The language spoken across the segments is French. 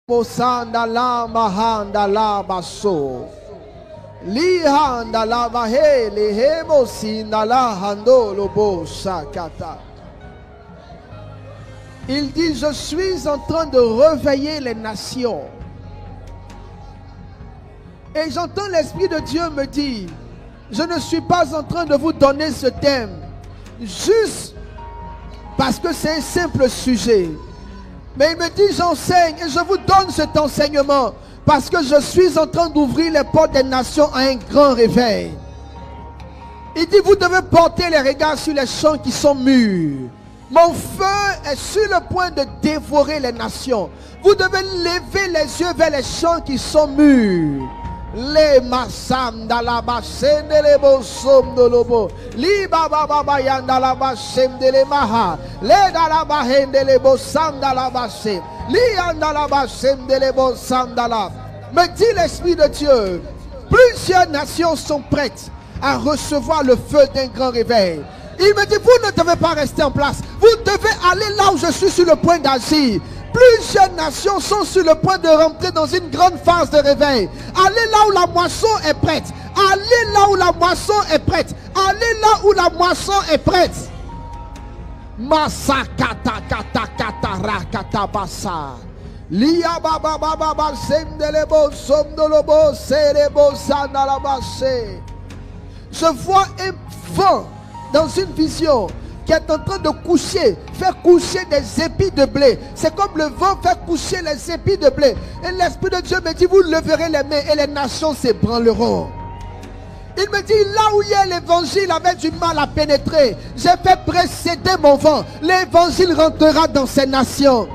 Mosanda la mahanda la baso. Lihanda la vahe lehemo sinda la hando lobo sakata. Il dit, je suis en train de réveiller les nations. Et j'entends l'Esprit de Dieu me dire, je ne suis pas en train de vous donner ce thème juste parce que c'est un simple sujet. Mais il me dit, j'enseigne et je vous donne cet enseignement parce que je suis en train d'ouvrir les portes des nations à un grand réveil. Il dit, vous devez porter les regards sur les champs qui sont mûrs. Mon feu est sur le point de dévorer les nations. Vous devez lever les yeux vers les champs qui sont mûrs. Les massam da la bassem de les bosom de lobo. Li baba baba yanda la bassem de les maha. Les da la bahen de les bossam da la bassem. Li yanda la bassem de les bossam da la. Me dit l'Esprit de Dieu, plusieurs nations sont prêtes à recevoir le feu d'un grand réveil. Il me dit, vous ne devez pas rester en place. Vous devez aller là où je suis sur le point d'agir. Plusieurs nations sont sur le point de rentrer dans une grande phase de réveil. Allez là où la moisson est prête. Allez là où la moisson est prête. Allez là où la moisson est prête. Masakata kata kata rakata basa. Lia baba baba basem de lebo som de lobo serebo sandalabase. Je vois un vent dans une vision qui est en train de coucher, faire coucher des épis de blé. C'est comme le vent fait coucher les épis de blé. Et l'Esprit de Dieu me dit, vous leverez les mains et les nations s'ébranleront. Il me dit, là où hier l'évangile avait du mal à pénétrer, j'ai fait précéder mon vent. L'évangile rentrera dans ces nations.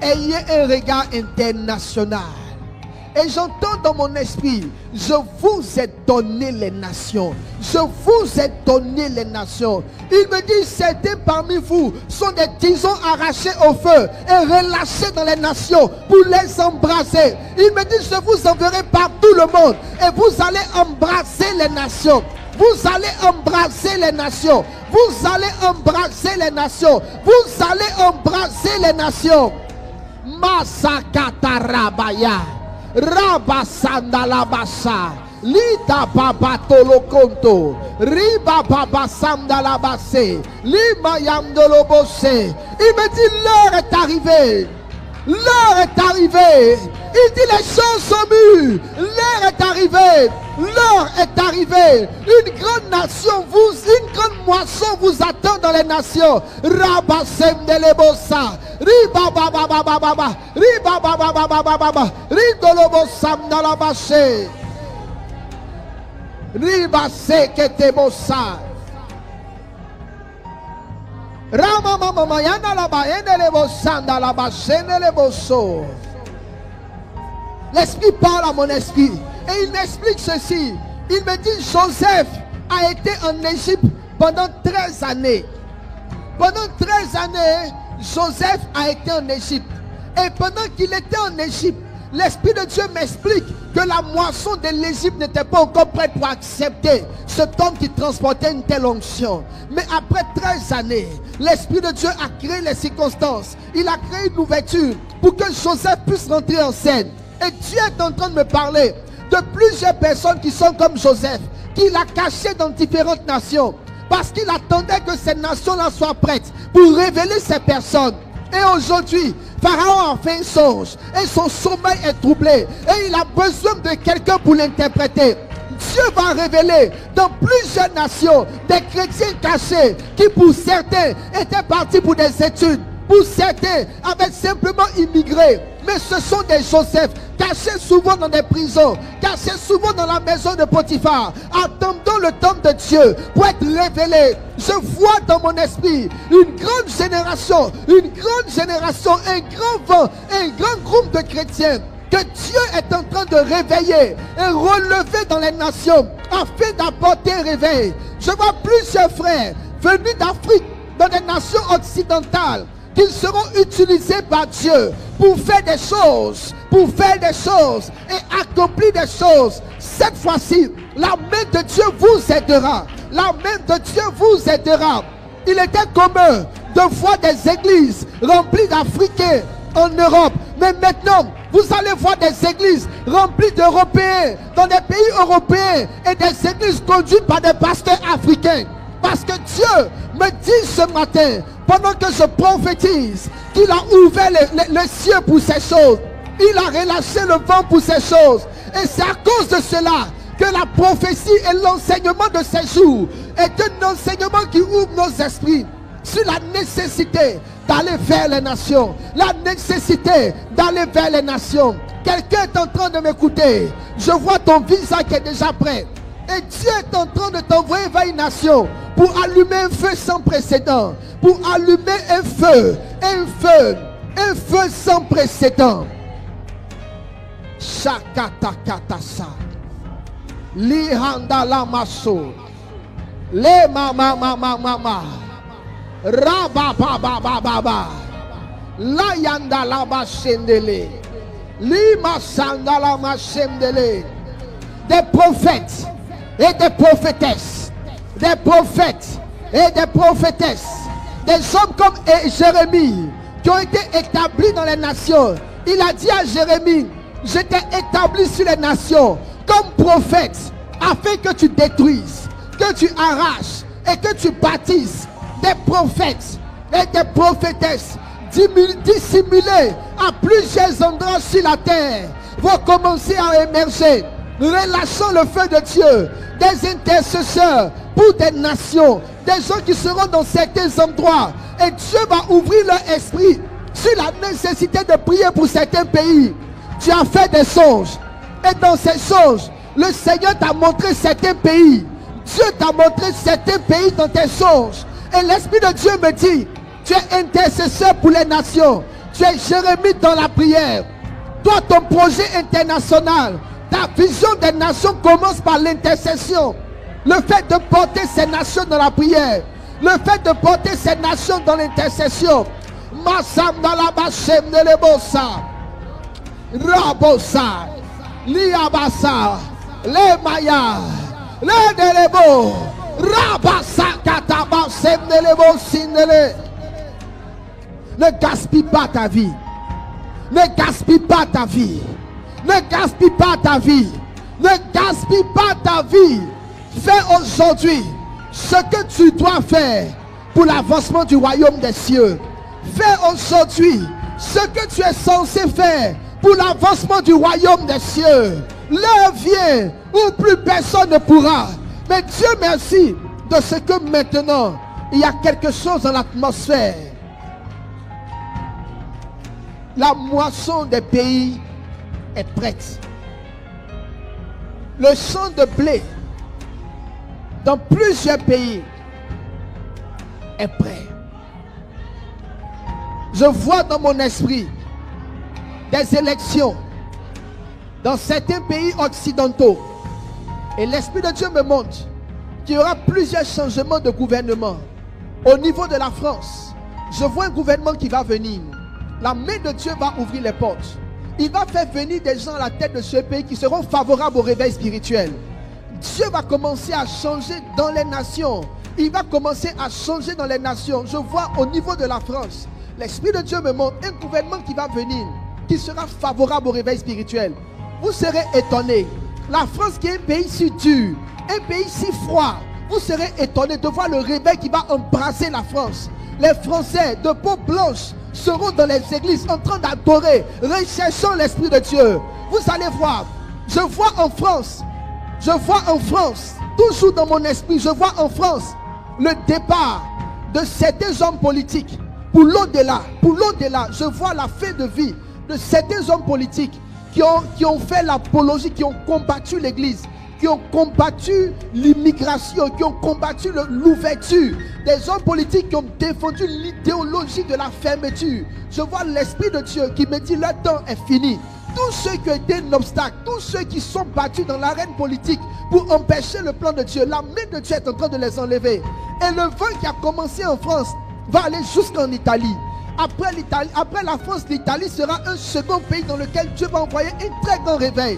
Ayez un regard international. Et j'entends dans mon esprit, je vous ai donné les nations. Je vous ai donné les nations. Il me dit, certains parmi vous sont des tisons arrachés au feu et relâchés dans les nations pour les embraser. Il me dit, je vous enverrai par tout le monde et vous allez embrasser les nations. Vous allez embrasser les nations. Vous allez embrasser les nations. Vous allez embrasser les nations. Masakata rabaya. Rabasanda la basa, lita baba tolo konto, riba baba samda la basse, lima yam de l'obose. Il me dit, l'heure est arrivée. L'heure est arrivée. Il dit, les choses sont mûres. L'heure est arrivée. L'heure est arrivée. Une grande nation, une grande moisson vous attend dans les nations. Rabasem de l'ebosa. Riba baba baba baba. Riba baba baba baba. Ridolobosam dans la bâche. Riba sekete bosa. Rama mama mayana la baene le bosanda la bachene le bosso. L'esprit parle à mon esprit et il m'explique ceci. Il me dit, Joseph a été en Égypte pendant 13 années. Pendant 13 années, Joseph a été en Égypte. Et pendant qu'il était en Égypte, l'Esprit de Dieu m'explique que la moisson de l'Égypte n'était pas encore prête pour accepter cet homme qui transportait une telle onction. Mais après 13 années, l'Esprit de Dieu a créé les circonstances. Il a créé une ouverture pour que Joseph puisse rentrer en scène. Et Dieu est en train de me parler de plusieurs personnes qui sont comme Joseph, qu'il a caché dans différentes nations, parce qu'il attendait que ces nations-là soient prêtes pour révéler ces personnes. Et aujourd'hui, Pharaon a fait un songe et son sommeil est troublé et il a besoin de quelqu'un pour l'interpréter. Dieu va révéler dans plusieurs nations des chrétiens cachés qui pour certains étaient partis pour des études, pour certains avaient simplement immigré. Mais ce sont des Joseph cachés souvent dans des prisons, cachés souvent dans la maison de Potiphar, attendant le temps de Dieu pour être révélés. Je vois dans mon esprit une grande génération, un grand vent, un grand groupe de chrétiens que Dieu est en train de réveiller et relever dans les nations afin d'apporter un réveil. Je vois plusieurs frères venus d'Afrique, dans des nations occidentales, qu'ils seront utilisés par Dieu pour faire des choses, et accomplir des choses. Cette fois-ci, la main de Dieu vous aidera. La main de Dieu vous aidera. Il était commun de voir des églises remplies d'Africains en Europe, Mais maintenant, vous allez voir des églises remplies d'Européens dans des pays européens et des églises conduites par des pasteurs africains. Parce que Dieu me dit ce matin, pendant que je prophétise, qu'il a ouvert les cieux pour ces choses. Il a relâché le vent pour ces choses. Et c'est à cause de cela que la prophétie et l'enseignement de ces jours est un enseignement qui ouvre nos esprits sur la nécessité d'aller vers les nations. La nécessité d'aller vers les nations. Quelqu'un est en train de m'écouter. Je vois ton visage qui est déjà prêt. Et Dieu est en train de t'envoyer vers une nation pour allumer un feu sans précédent. Pour allumer un feu sans précédent. Shakatakatasa. Lihanda la maso. Le mama mama mama. Rabababababa. La yanda la bashendele. Lima sanda la mashendele. Des prophètes et des prophétesses. Des prophètes et des prophétesses. Des hommes comme Jérémie qui ont été établis dans les nations. Il a dit à Jérémie, je t'ai établi sur les nations comme prophète afin que tu détruises, que tu arraches et que tu bâtisses. Des prophètes et des prophétesses dissimulés à plusieurs endroits sur la terre vont commencer à émerger, relâchant le feu de Dieu. Des intercesseurs pour des nations, des gens qui seront dans certains endroits, et Dieu va ouvrir leur esprit sur la nécessité de prier pour certains pays. Tu as fait des songes, et dans ces songes, le Seigneur t'a montré certains pays. Dieu t'a montré certains pays dans tes songes. Et l'Esprit de Dieu me dit, tu es intercesseur pour les nations. Tu es Jérémie dans la prière. Toi, ton projet international, ta vision des nations commence par l'intercession. Le fait de porter ces nations dans la prière. Le fait de porter ces nations dans l'intercession. Massam dans la bachem de l'ebosa. Rabosa. Liabasa. Le maya. Le delebo. Rabasa kataba sem delebo sindele. Ne gaspille pas ta vie. Ne gaspille pas ta vie. Ne gaspille pas ta vie. Ne gaspille pas ta vie. Fais aujourd'hui ce que tu dois faire pour l'avancement du royaume des cieux. Fais aujourd'hui ce que tu es censé faire pour l'avancement du royaume des cieux. L'heure vient où plus personne ne pourra. Mais Dieu merci de ce que maintenant il y a quelque chose dans l'atmosphère. La moisson des pays est prête. Le champ de blé dans plusieurs pays est prêt. Je vois dans mon esprit des élections dans certains pays occidentaux. Et l'Esprit de Dieu me montre qu'il y aura plusieurs changements de gouvernement. Au niveau de la France, je vois un gouvernement qui va venir. La main de Dieu va ouvrir les portes. Il va faire venir des gens à la tête de ce pays qui seront favorables au réveil spirituel. Dieu va commencer à changer dans les nations. Il va commencer à changer dans les nations. Je vois au niveau de la France, l'Esprit de Dieu me montre un gouvernement qui va venir, qui sera favorable au réveil spirituel. Vous serez étonnés. La France qui est un pays si dur, un pays si froid, vous serez étonnés de voir le réveil qui va embrasser la France. Les Français de peau blanche seront dans les églises en train d'adorer, recherchant l'Esprit de Dieu. Vous allez voir, je vois en France, toujours dans mon esprit, je vois en France le départ de certains hommes politiques pour l'au-delà. Je vois la fin de vie de certains hommes politiques qui ont fait l'apologie, qui ont combattu l'église, qui ont combattu l'immigration, qui ont combattu l'ouverture. Des hommes politiques qui ont défendu l'idéologie de la fermeture. Je vois l'Esprit de Dieu qui me dit, le temps est fini. Tous ceux qui ont été un obstacle, tous ceux qui sont battus dans l'arène politique pour empêcher le plan de Dieu, la main de Dieu est en train de les enlever. Et le vent qui a commencé en France va aller jusqu'en Italie. Après la France, l'Italie sera un second pays dans lequel Dieu va envoyer un très grand réveil.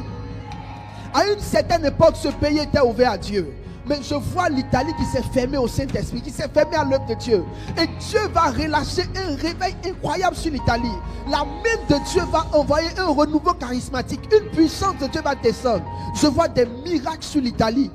À une certaine époque, ce pays était ouvert à Dieu. Mais je vois l'Italie qui s'est fermée au Saint-Esprit, qui s'est fermée à l'œuvre de Dieu. Et Dieu va relâcher un réveil incroyable sur l'Italie. La main de Dieu va envoyer un renouveau charismatique. Une puissance de Dieu va descendre. Je vois des miracles sur l'Italie.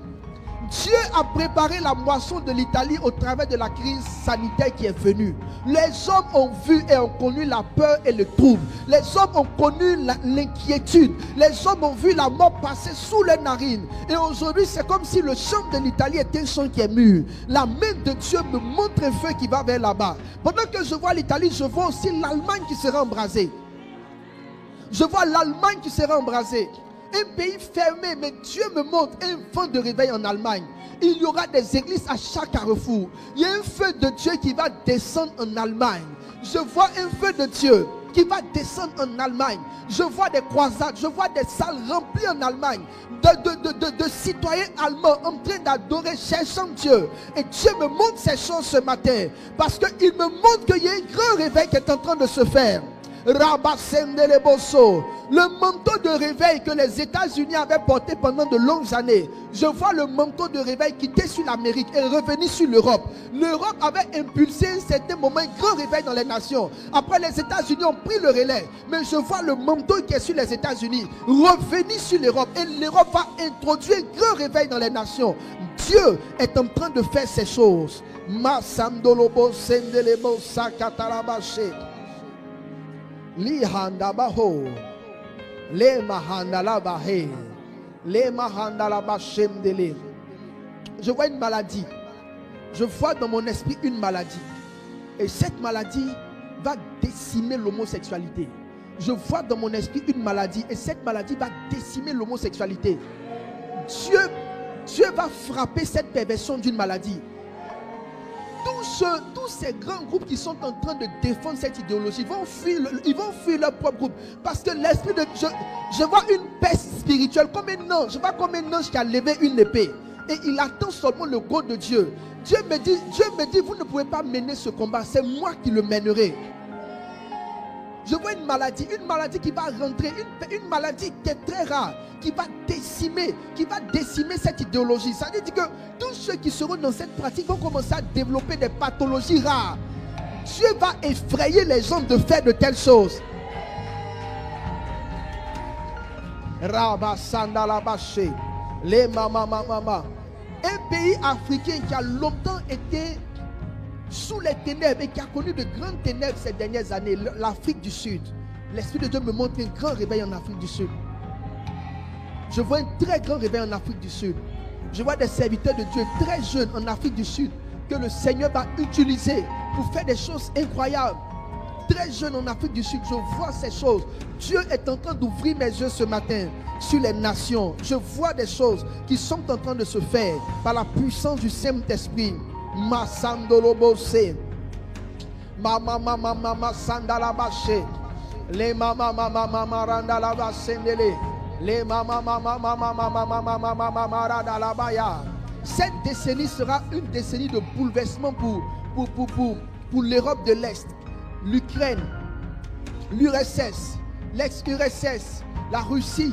Dieu a préparé la moisson de l'Italie au travers de la crise sanitaire qui est venue. Les hommes ont vu et ont connu la peur et le trouble. Les hommes ont connu l'inquiétude. Les hommes ont vu la mort passer sous leurs narines. Et aujourd'hui, c'est comme si le champ de l'Italie était un champ qui est mûr. La main de Dieu me montre un feu qui va vers là-bas. Pendant que je vois l'Italie, je vois aussi l'Allemagne qui sera embrasée. Je vois l'Allemagne qui sera embrasée. Un pays fermé, mais Dieu me montre un vent de réveil en Allemagne. Il y aura des églises à chaque carrefour. Il y a un feu de Dieu qui va descendre en Allemagne. Je vois un feu de Dieu qui va descendre en Allemagne. Je vois des croisades, je vois des salles remplies en Allemagne de citoyens allemands en train d'adorer, cherchant Dieu. Et Dieu me montre ces choses ce matin parce qu'il me montre qu'il y a un grand réveil qui est en train de se faire. Le manteau de réveil que les États-Unis avaient porté pendant de longues années, je vois le manteau de réveil quitter sur l'Amérique et revenir sur l'Europe. L'Europe avait impulsé un certain moment un grand réveil dans les nations. Après, les États-Unis ont pris le relais. Mais je vois le manteau qui est sur les États-Unis revenir sur l'Europe. Et l'Europe va introduire un grand réveil dans les nations. Dieu est en train de faire ces choses. Lihandabaho, le mahandalabahe, le mahandalabashendele. Je vois une maladie. Je vois dans mon esprit une maladie. Et cette maladie va décimer l'homosexualité. Je vois dans mon esprit une maladie. Et cette maladie va décimer l'homosexualité. Dieu va frapper cette perversion d'une maladie. Tous ces grands groupes qui sont en train de défendre cette idéologie ils vont fuir leur propre groupe. Parce que l'esprit de Dieu, je vois une peste spirituelle comme un ange. Je vois comme un ange qui a levé une épée. Et il attend seulement le go de Dieu. Dieu me dit, vous ne pouvez pas mener ce combat. C'est moi qui le mènerai. Je vois une maladie qui va rentrer, une maladie qui est très rare, qui va décimer cette idéologie. Ça veut dire que tous ceux qui seront dans cette pratique vont commencer à développer des pathologies rares. Dieu va effrayer les gens de faire de telles choses. Les mama. Un pays africain qui a longtemps été sous les ténèbres et qui a connu de grandes ténèbres ces dernières années, l'Afrique du Sud. L'Esprit de Dieu me montre un grand réveil en Afrique du Sud. Je vois un très grand réveil en Afrique du Sud. Je vois des serviteurs de Dieu très jeunes en Afrique du Sud que le Seigneur va utiliser pour faire des choses incroyables. Très jeunes en Afrique du Sud, je vois ces choses. Dieu est en train d'ouvrir mes yeux ce matin sur les nations. Je vois des choses qui sont en train de se faire par la puissance du Saint-Esprit. Masandolobose, mama sandalabache, les mama randalabasendele, les mama radalabaya. Cette décennie sera une décennie de bouleversement pour l'Europe de l'Est, l'Ukraine, l'URSS, l'ex-URSS, la Russie.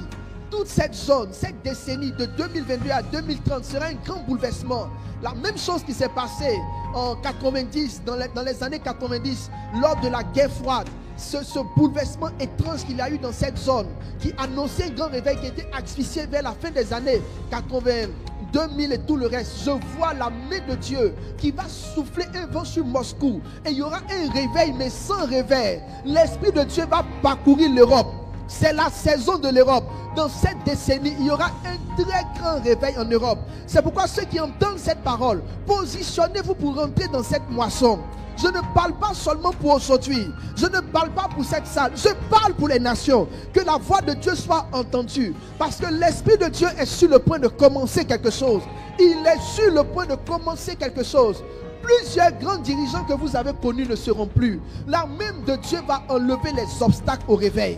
Toute cette zone, cette décennie de 2022 à 2030 sera un grand bouleversement. La même chose qui s'est passée en 90, dans les années 90, lors de la guerre froide. Ce bouleversement étrange qu'il y a eu dans cette zone, qui annonçait un grand réveil qui était asphyxié vers la fin des années 80, 2000 et tout le reste. Je vois la main de Dieu qui va souffler un vent sur Moscou. Et il y aura un réveil, mais sans réveil. L'Esprit de Dieu va parcourir l'Europe. C'est la saison de l'Europe. Dans cette décennie, il y aura un très grand réveil en Europe. C'est pourquoi ceux qui entendent cette parole, positionnez-vous pour rentrer dans cette moisson. Je ne parle pas seulement pour aujourd'hui. Je ne parle pas pour cette salle. Je parle pour les nations. Que la voix de Dieu soit entendue. Parce que l'Esprit de Dieu est sur le point de commencer quelque chose. Il est sur le point de commencer quelque chose. Plusieurs grands dirigeants que vous avez connus ne seront plus. La main de Dieu va enlever les obstacles au réveil.